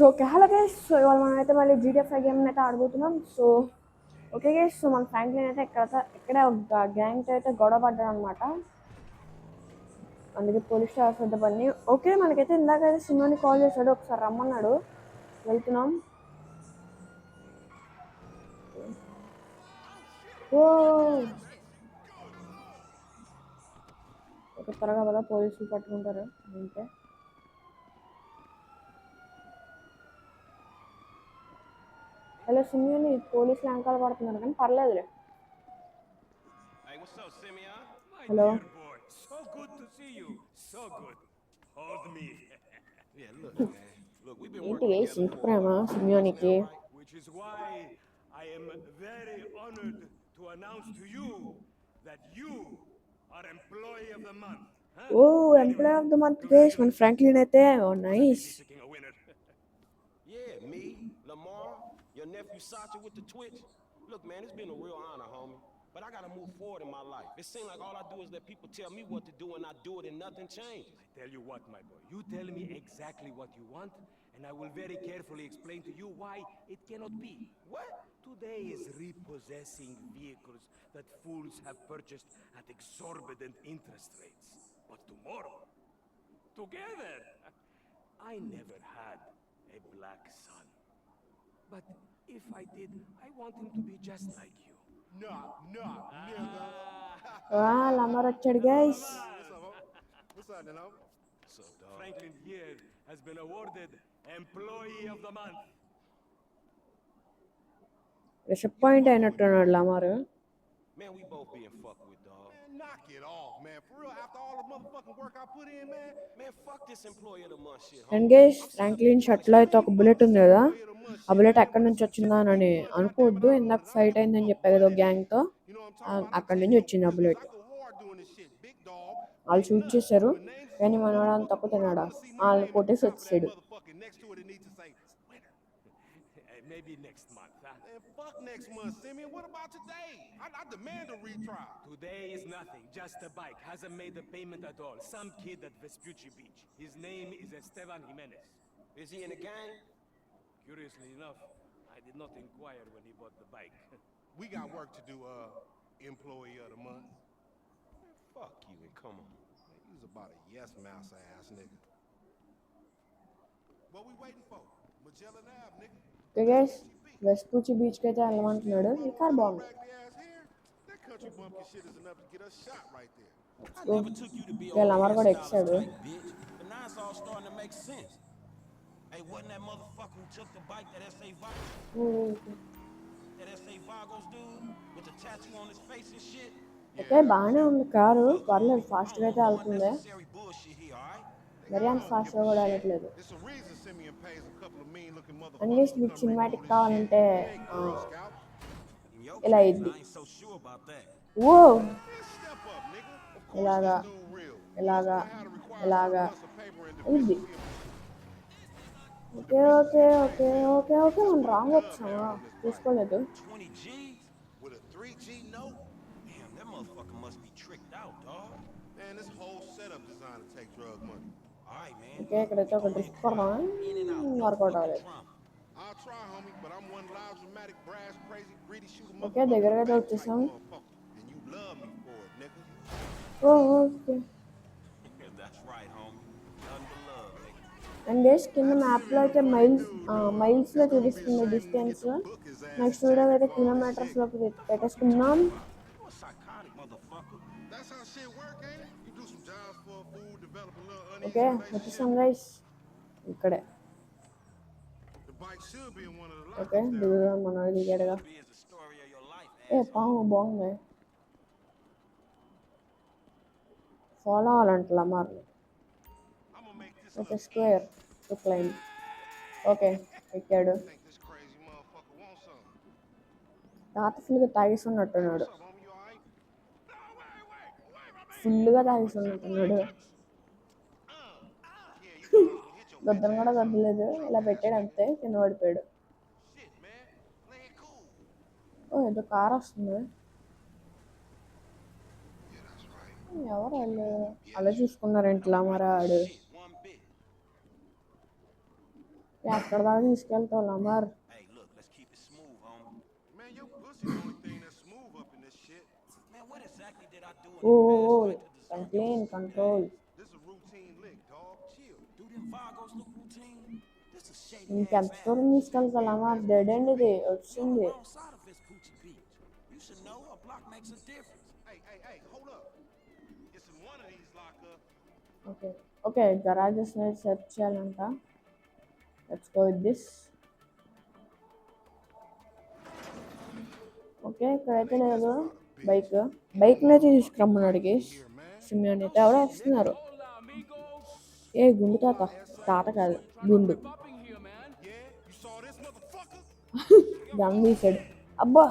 So okay hello guys. So ఇవాళ మనం అయితే మళ్ళీ జీటీఎఫ్ గేమ్ అయితే ఆడబోతున్నాం. సో ఓకే గైస్, సో మన ఫ్రాంక్లిన్ అయితే ఇక్కడే ఒక గ్యాంగ్ అయితే గొడవ పడ్డాడు అనమాట. అందుకే పోలీస్ స్టాఫ్ వద్ద పని. ఓకే, మనకైతే ఇందాక అయితే సినిమాని కాల్ చేశాడు, ఒకసారి రమ్మన్నాడు. వెళ్తున్నాం. ఓ ఓకే, త్వరగా కదా పోలీసులు పట్టుకుంటారు అంటే. హలో సిమియోని, పోలీసులు వెనకాల పడుతున్నారు కానీ పర్లేదులే. Hey, what's up, Simeon? My Hello. dear boy, so good to see you. So good. Hold me. Yeah, look, man. Look, we've been ఏంటి working గైస్ together ఇంత for a Prema while సిమియోనికి? now, right? Which is why I am very honored to announce to you that you are Employee of the Month. Huh? Oh Anyway, employee of the month guys మన Franklin అయితే. Oh wasn't that nice. easy picking a winner? Yeah, me, Lamar, your nephew Sacha with the Twitch. Look, man, it's been a real honor, homie. But I gotta move forward in my life. It seems like all I do is let people tell me what to do and I do it and nothing changes. I tell you what, my boy, you tell me exactly what you want and I will very carefully explain to you why it cannot be. What? Today is repossessing vehicles that fools have purchased at exorbitant interest rates. But tomorrow, together, I never had a black son. But if I did, I want him to be just like you. Knock, knock, nigga. లమ్మర్ వచ్చాడు guys. What's up, Nino? What's up, dog? Franklin here has been awarded Employee of the Month. Disappoint అయినట్టున్నాడు Lamar. Man, we both being fucked with, dog. Man, knock it off, man. For real, after all the motherfucking work I put in, man. Man, fuck this Employee of the Month shit, and homie. Guys, Franklin షర్ట్లో అయితే ఒక bullet ఉంది కదా, ఆ bullet ఎక్కడి నుంచి వచ్చిందా అని అనుకోవద్దు. ఇందాక ఫైట్ అయిందని చెప్పా కదా గ్యాంగ్తో, You know what I'm talking about? అక్కడి నుంచి వచ్చింది ఆ bullet. I go hard doing this shit, big dog. వాళ్ళు షూట్ చేశారు When names కానీ is మనవాడు motherfucking తక్కువ board, I తిన్నాడా, wanna see my వాళ్ళు name at the కొట్టేసి top of that వచ్చాడు. motherfucker. Next to it, it needs to say winner. Maybe next month, huh? Man, fuck next month, Simeon. What about today? I demand a retrial. Today is nothing, just a bike. Hasn't made the payment at all. Some kid at Vespucci Beach. His name is Esteban Jimenez. Is he in a gang? Curiously enough, I did not inquire when he bought the bike. We got work to do, employee of the month. Man, fuck you and come on. Man, you was about a yes mouse ass nigga. What we waiting for? Magellan Ave, nigga. Okay guys, Vespucci బీచ్కి అయితే వెళ్ళమంటున్నాడు. ఈ car బాగుంది. That country bumpkin shit is enough to get us shot right there. I never took you to be Yeah, a Lamar got hairstylist excited. type bitch, but now it's all starting to make sense. Hey, wasn't that motherfucker who took the bike that S.A. Vagos, that S.A. Vagos dude with the tattoo on his face and shit? Okay బాగానే ఉంది car, పర్లేదు ఫాస్ట్గా అయితే No వెళ్తుంది. unnecessary bullshit here, all right? మరి అంత ఫాస్ట్గా కూడా వెళ్ళట్లేదు. It's a reason Simeon pays a couple of mean looking and motherfuckers guys, to మీకు come సినిమాటిక్ repo this కావాలంటే shit. He ain't Girl Scout. In your ఇలా case, అయింది. I ain't so sure about that. Oh Man, step up, nigga. Of course ఇలాగా this dude real. ఇలాగా I had to require ఇలాగా certain months of paper and ఇది. deficiency of- okay okay okay okay okay మనం wrong వచ్చామా, తీసుకోలేదు. 20 G's? with a 3G note. Damn, that motherfucker must be tricked out, dog. Man, this whole setup designed to take drug money. All right, man. Okay ఇక్కడైతే ఒక drift కొడదాం. In and out, no work out fucking అవ్వలేదు. drama. I'll try, homie, but I'm one loud, dramatic, brass, crazy, greedy shooter Okay, దగ్గరగా అయితే back వచ్చేసాం. type motherfucker. And you love me for it, nigga. Oh okay. That's right, homie. Nothing but love, nigga. And guys, కింద మ్యాప్లో అయితే మైల్స్లో చూపిస్తుంది distance. Book his ass. Next వీడియోలో అయితే కిలోమీటర్స్లోకి పెట్టేసుకుందాం. You a psychotic motherfucker. That's how shit work, ain't it? You do some jobs for a fool, develop a little uneasy okay relationship. వచ్చేసాం guys, ఇక్కడే. The bike should be in one of the okay lockers there. దిగుదాం, మన దిగాడుగా. Be is the story of your life, A asshole. పాము బాగుంది, follow అవ్వాలంటలా మరి. I'ma make this okay look square to claim. Okay ఎక్కాడు. think this crazy motherfucker wants something. తాత ఫుల్గా తాగిస్తున్నట్టున్నాడు, What's up, homie? You alright? No, wait. ఫుల్గా తాగిస్తున్నట్టున్నాడు. Yeah, you thought I was gonna hit your గద్దం కూడా గద్దలేదు, ఇలా పెట్టాడు అంతే, కింద పడిపోయాడు. shit, man. Play it cool. ఓ ఏదో కార్ వస్తుంది. Yeah, that's right. ఎవరు వాళ్ళు అలా చూసుకున్నారు ఇంట్లో మరి ఆడు. Shit, one bit. ఎక్కడ దాకా తీసుకెళ్తావు లమర్? Hey, look, let's keep it smooth, homie. Man, your pussy the only thing that's smooth up in this shit. Man, what exactly did I do in oh the oh past oh life to deserve your complain sweet control. ass? This a routine lick, dog. Chill. Do them Vagos look routine? This is shady ఇంకెంత ass దూరం alley. తీసుకెళ్తా లమర్? Dead end ఇది You're on వచ్చింది. the wrong side of this Coochie Beach. You should know a block makes a difference. Hey, hold up. It's in one of these lockers. Okay okay garages search చేయాలంట. Let's go with this. Okay ఇక్కడైతే లేదు bike. బైక్ని అయితే తీసుకురమ్మన్నాడు gas. Simeon అయితే ఎవరో వస్తున్నారు. ఏ గుండు తాత, తాత కాదు గుండు. Yeah, you saw this motherfucker? Gun తీసాడు. అబ్బా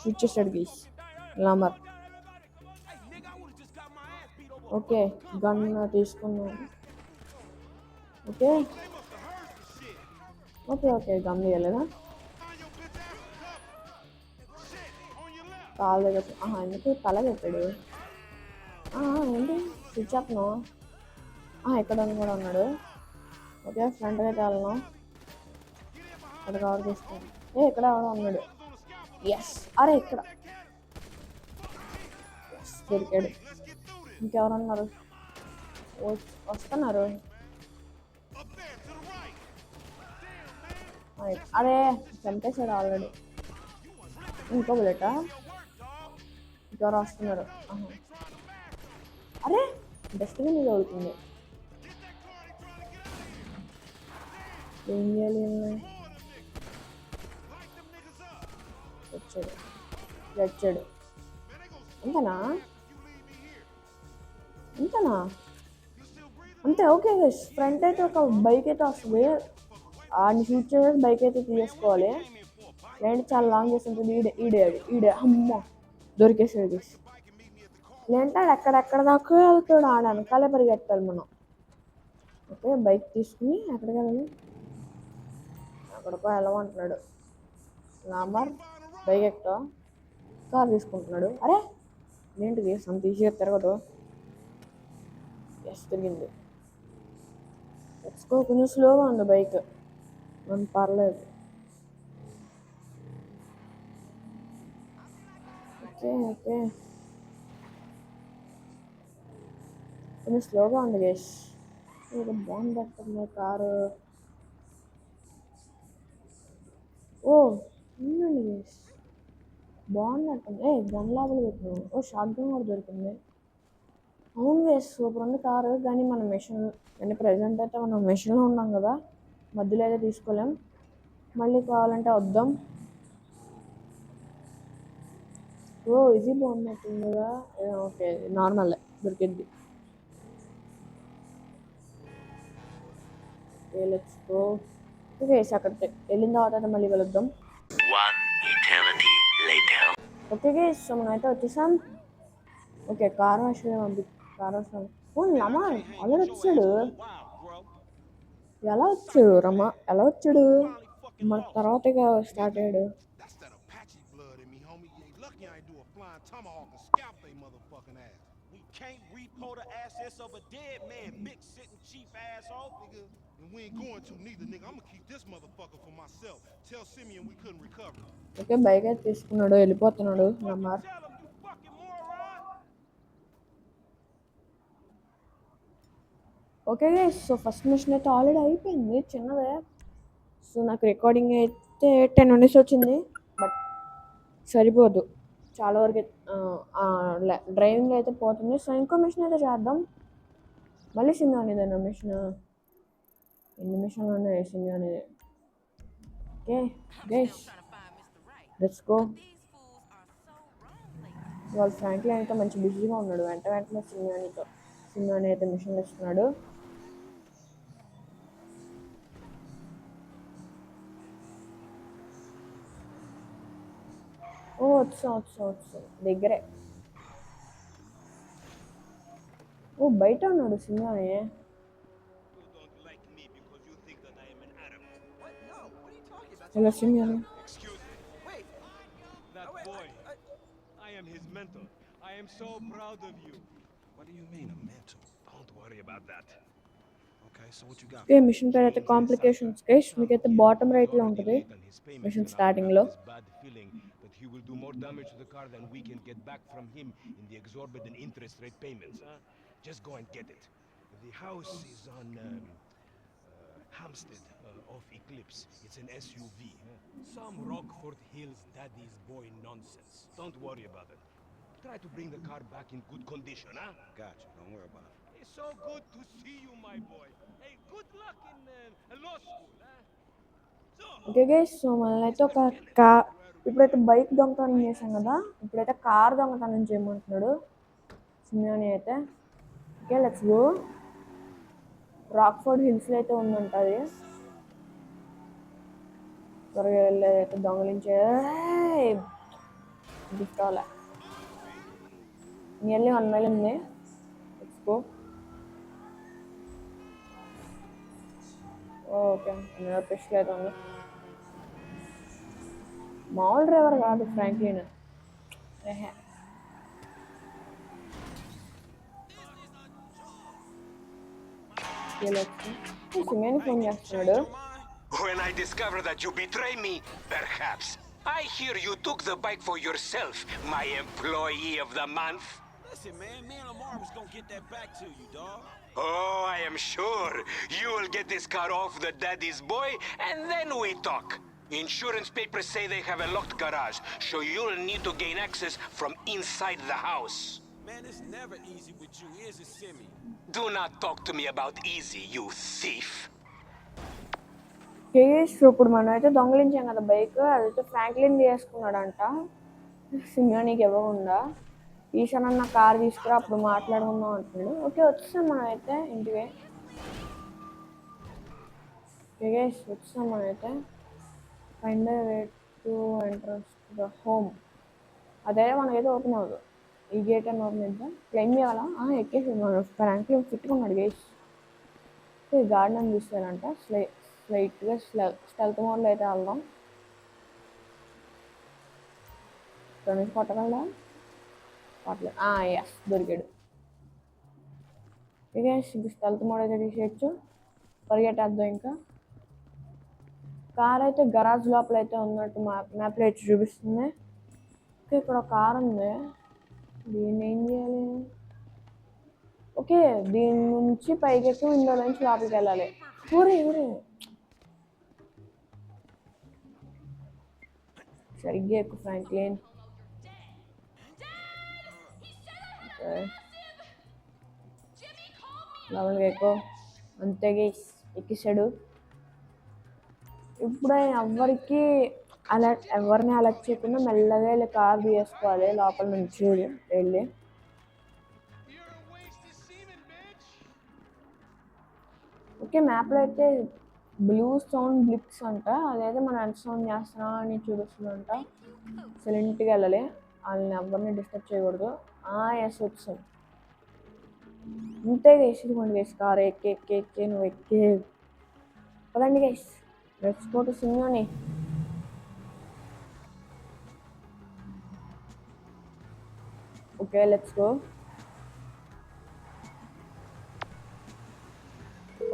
షూట్ చేశాడు gas లామర్. Hey, nigga, I would've just got my ass beat over. Okay gun తీసుకున్నాను. Okay They must have heard some shit. Okay okay gun తీయలేదా? Find your bitch ass some cover. Shit, on your left. కాలు దగ్గర ఎందుకు తల పెట్టాడు? ఏంటి switch అప్ను ఇక్కడ కూడా ఉన్నాడు. ఓకే ఫ్రంట్గా అయితే వెళ్ళను. ఇక్కడ కవర్ తీసుకోండి. ఇక్కడ ఎవడో ఉన్నాడు. ఎస్ అరే ఇక్కడ ఎస్ దొరికాడు. Let's get through this. ఇంకెవరున్నారు? వస్తున్నారు. Up there, to the right. అరే చంపేశాడు ఆల్రెడీ. ఇంకో బుల్లెటా? ఇంకెవరు వస్తున్నారు? అరే డస్ట్బిన్ మీద అవుతుంది. ఏం చేయాలి? వచ్చాడు వచ్చాడు. అంతేనా? అంతేనా? అంతే. ఓకే గైస్ ఫ్రంట్ అయితే ఒక బైక్ అయితే వస్తుంది. ఆడిని షూట్ చేసేసి బైక్ అయితే తీసుకోవాలి. లేదంటే చాలా లాంగ్ చేస్తుంటుంది. ఈడే అమ్మ దొరికేసాడు గైస్. లేదంటే ఆడు ఎక్కడెక్కడ దాకా వెళ్తాడు. ఆడ వెనకాలే పరిగెత్తాలి మనం. ఓకే బైక్ తీసుకుని ఎక్కడికి వెళ్ళాలి? ఎక్కడికో వెళ్ళమంటున్నాడు లామర్. బైక్ ఎక్కువ కార్ తీసుకుంటున్నాడు. అరే ఏంటిది అంత ఈజీగా తిరగదు. ఎస్ తిరిగింది. కొంచెం స్లోగా ఉంది బైక్. మనం పర్లేదు. ఓకే ఓకే కొంచెం స్లోగా ఉంది గైస్. ఏదో బాగుంది పడుతుంది కారు. ఓ ఉందండి గైస్ బాగున్నట్టుంది. గన్ లోపల పెట్టినాం. షార్ట్ గన్ కూడా దొరికింది. అవును గైస్ సూపర్ ఉంది కారు. కానీ మన మిషన్ అంటే ప్రజెంట్ అయితే మనం మిషన్లో ఉన్నాం కదా, మధ్యలో అయితే తీసుకోలేం. మళ్ళీ కావాలంటే వద్దాం. ఇది బాగున్నట్టుంది కదా. ఓకే నార్మల్ దొరికింది. Let's go. ఓకే అక్కడికి వెళ్ళిన తర్వాత మళ్ళీ కలుద్దాం. ఓకే గైస్ సో మనం అయితే వచ్చేసాం. ఓకే కార్ వాష్ రమా ఆల్రెడీ వచ్చాడు. ఎలా వచ్చాడు రమా? ఎలా వచ్చాడు? మన తర్వాత స్టార్ట్ అయ్యాడు. That's that Apache blood in me, homie. You ain't lucky I ain't do a flying tomahawk and scalp they motherfucking ass. We can't repo the assets of a dead man, big sitting chief asshole. Nigga, and we ain't going to neither, nigga. I'm gonna keep this motherfucker for myself. Tell Simeon we couldn't recover. Okay bike అయితే తీసుకున్నాడు. వెళ్ళిపోతున్నాడు Lamar. Tell him, you fucking moron. Okay guys so first mission అయితే already అయిపోయింది చిన్నదే. So నాకు recording అయితే 10 minutes వచ్చింది. But సరిపోదు చాలా వరకు. డ్రైవింగ్ అయితే పోతుంది. సో ఇంకో మిషన్ అయితే చేద్దాం. మళ్ళీ సినిమా అనేదన్న మిషన్. ఎన్ని మిషన్లు ఉన్నాయి సినిమా అనేది. Okay guys let's go. వాళ్ళు ఫ్రాంక్లీ అయితే మంచి బిజీగా ఉన్నాడు. వెంటనే సినిమా అయితే మిషన్లు ఇస్తున్నాడు. వచ్చా దగ్గరే. బయట ఉన్నాడు సినిమాని. You don't like me because you think that I am an Arab. What? No. What are you talking about? Hello సినిమాని. Excuse me. Wait. That wait, boy. I am his mentor. I am so proud of you. What do you mean, a mentor? Don't worry about that. Okay, so what you got? Okay mission పేరు అయితే complications guys, మీకైతే bottom రైట్లో ఉంటుంది mission స్టార్టింగ్లో. This bad feeling that he will do more damage to the car than we can get back from him in the exorbitant interest rate payments. Huh? Just go and get it. The house is on Hampstead off Eclipse. It's an SUV. Some Rockford Hills daddy's boy nonsense. Don't worry about it. Try to bring the car back in good condition, huh? Gotcha. Don't worry about it. It's so good to see you, my boy. Hey, good luck in law school, huh? Okay guys, so మనమైతే ఒక ఇప్పుడైతే bike దొంగతనం చేసాం కదా, ఇప్పుడైతే car దొంగతనం చేయమంటున్నాడు సిమియోని అయితే. Okay let's go. రాక్ఫోర్డ్ హిల్స్లో అయితే ఉందంట అది. త్వరగా వెళ్ళేదైతే దొంగలించే గిఫ్ట్ అవ్వలే. నియర్లీ 1 మైల్ ఉంది. Let's go. ఓకే పిస్టల్ అయితే ఉంది. మామూలు డ్రైవర్ కాదు ఫ్రాంక్లిన్. సిమియోని ఫోన్ చేస్తున్నాడు. When I discover that you betray me, perhaps. I hear you took the bike for yourself, my employee of the month. Listen, man, me and Lamar was gonna get that back to you, dog. Oh, I am sure. You will get this car off the daddy's boy, and then we talk. Insurance papers say they have a locked garage, so you'll need to gain access from inside the house. Man, it's never easy with you, is it, Simi? Do not talk to me about easy, you thief. Case ఇప్పుడు మనం అయితే దొంగలించాం కదా bike, అదైతే Franklin తీసుకున్నాడంట సిమియోనికి ఇవ్వకుండా. ఈసారన్న car తీసుకురా అప్పుడు మాట్లాడుకుందాం అంటున్నాడు. ఓకే వచ్చేసాం మనం అయితే ఇంటికి. కేస్ వచ్చేసాం మనం అయితే. Find way to entrance to the home. అదే మనకైతే ఓపెన్ అవ్వదు. ఈ గేట్ అని ఓపెన్ చేద్దాం. క్లైమ్ చేయాలా? ఎక్కేసి మనం ఫ్రాంక్లిన్ ఫిట్టుకున్నాడు గేస్. గార్డెన్ చూస్తారంట. స్లైట్గా స్టెల్త్ మోడ్లో అయితే వెళ్దాం. ఇక్కడ నుంచి కొట్టగలడా? కొట్టలేదు. ఎస్ దొరికాడు. ఇక ఇంక స్టెల్త్ మోడ్ అయితే తీసేయచ్చు. పరిగెట్టేద్దాం ఇంకా. కార్ అయితే గరాజ్ లోపల అయితే ఉన్నట్టు మ్యాప్లో అయితే చూపిస్తుంది. ఓకే ఇక్కడ ఒక కార్ ఉంది. దీన్ని ఏం చేయాలి? ఓకే దీని నుంచి పైకెక్కి విండో నుంచి లోపలికి వెళ్ళాలి. ఊరే సరిగ్గా ఎక్కువ ఫ్రాంక్లిన్. లోపలికి ఎక్కువ. అంతే గైస్ ఎక్కిస్తాడు. ఇప్పుడే ఎవరిని అలర్ట్ చేయకుండా మెల్లగా వెళ్ళి కార్ తీసుకోవాలి లోపల నుంచి వెళ్ళి. ఓకే మ్యాప్లో అయితే బ్లూ సౌండ్ బ్లిప్స్ అంట, అదైతే మనం ఎంత సౌండ్ చేస్తున్నాం అని చూపిస్తుందంట. సైలెంట్గా వెళ్ళాలి, వాళ్ళని ఎవరిని డిస్టర్బ్ చేయకూడదు. ఎస్ వచ్చాం. అంతే గైస్, ఇదిగోండి గైస్ కార్ ఎక్కే నువ్వు ఎక్కే. పదండి guys, let's go to Simeon. Okay let's go.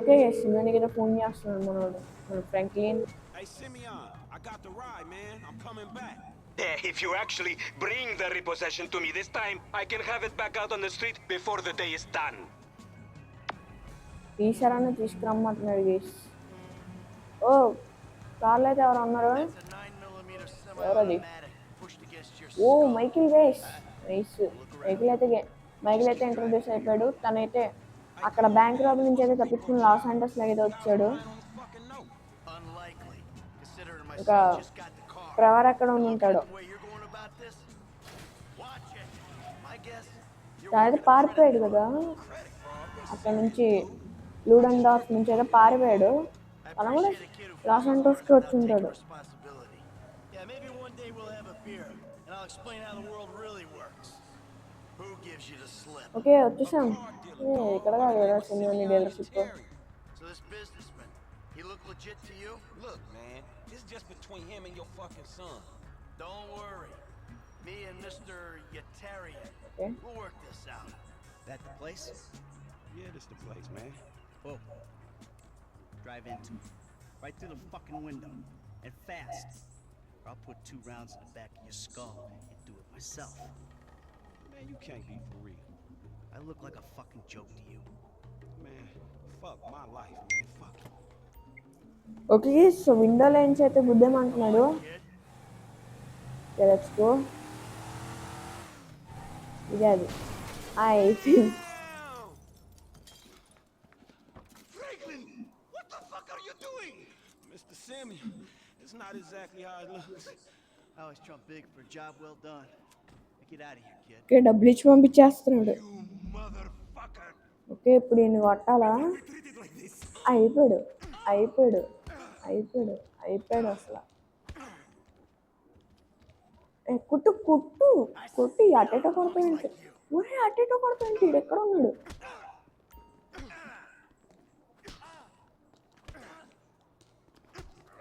Okay guys సిమియోనికి అయితే ఫోన్ చేస్తున్నాడు మన Franklin. Hey, Simeon, I got the ride, man. I'm coming back. If you actually bring the repossession to me this time, I can have it back out on the street before the day is done. ఈసారన్నా తీసుకురమ్మంటున్నాడు guys. ఓ కార్లో అయితే ఎవరు ఉన్నారు? ఎవరది? ఓ Michael guys. Nice. Michael అయితే ఇంట్రొడ్యూస్ అయిపోయాడు. తనైతే అక్కడ బ్యాంక్ రాబ్ నుంచి అయితే తప్పించుకుని లాస్ ఏంజల్స్ అయితే వచ్చాడు. ఇంకా ట్రెవర్ ఎక్కడ ఉంటాడు? అయితే పారిపోయాడు కదా అక్కడ నుంచి, లూడెన్డార్ఫ్ నుంచి అయితే పారిపోయాడు. తను కూడా లాస్ ఏంజల్స్కి వచ్చి ఉంటాడు. ఓకే వచ్చేసాం. ఇక్కడ కాదు సిమియోని dealership. Look, man, it's just between him and your fucking son. Don't worry. Me and Mr. Yetarian, Okay. we'll work this out. That the place? Yeah, this the place, man. Oh, Drive into it. Right through the fucking window. And fast. Or I'll put 2 rounds in the back of your skull and do it myself. Man, you can't be for real. I look like a fucking joke to you. Man, fuck my life, man. Fuck it. Okay so విండోలో నుంచి అయితే గుద్దేమంటున్నాడు. Let's go. ఇదే అది అయిపోయింది. Franklin, what the fuck are you doing? Mr. Simeon, it's not exactly how it looks. I always trump big for a job well done. Now get out of here, kid. Okay డబ్బులు ఇచ్చి పంపించేస్తున్నాడు. You motherfucker! Okay ఇప్పుడు ఈయన కొట్టాలా? అయిపోయాడు అయిపోయాడు అయిపోయాడు అయిపోయాడు అసలు. కుట్టు కుట్టు కొట్టి అటేటో కొడతాయంటే ఒరే అటేటో కొడతాయంటే ఈడు ఎక్కడ ఉన్నాడు?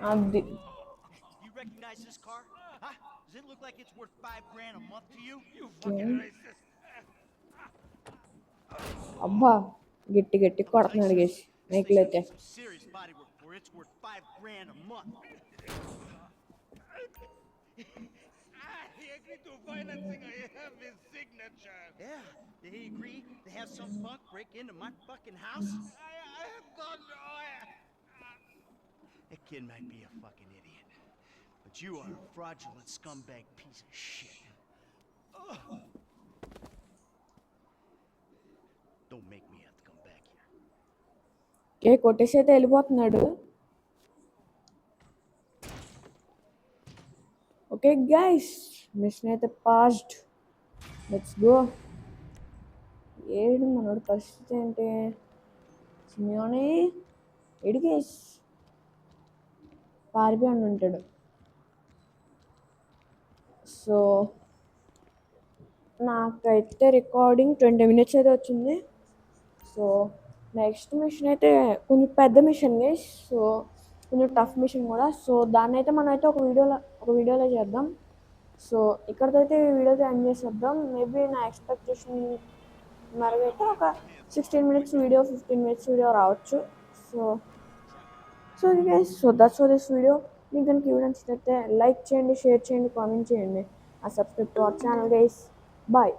అది You recognize this car? Huh? Does it look like it's worth $5,000 a month to you? You fucking racist. అబ్బా గట్టి గట్టి కొడుతున్నాడు గేసి మైకులు అయితే. Some serious body work for it. It's worth $5,000 a month. He agreed to financing. I have his signature. Yeah, did he agree to have some punk break into my fucking house? I don't know. That kid might be a fucking idiot, but you are a fraudulent scumbag piece of shit. Don't make me have to come back here. ఏ కొట్టేసి అయితే వెళ్ళిపోతున్నాడు. Okay guys machine అయితే passed. Let's go. ఏడు మనోడు పరిస్థితి ఏంటి? సిమియోని ఎడిగేస్ పారిపోయి ఉంటాడు. సో నాకైతే రికార్డింగ్ 20 minutes అయితే వచ్చింది. సో నెక్స్ట్ మిషన్ అయితే కొంచెం పెద్ద మిషన్ గైస్. సో కొంచెం టఫ్ మిషన్ కూడా. సో దాన్ని అయితే మనం అయితే ఒక వీడియోలో చేద్దాం. సో ఇక్కడితో అయితే ఈ వీడియోతో ఎండ్ చేసేద్దాం. మేబీ నా ఎక్స్పెక్టేషన్ మరగైతే ఒక 16 minutes వీడియో 15 minutes వీడియో రావచ్చు. So guys so that's for this video. మీకు కనుక ఈ వీడియో నచ్చినట్లయితే లైక్ చేయండి, షేర్ చేయండి, కామెంట్ చేయండి. Subscribe to our channel guys. Bye.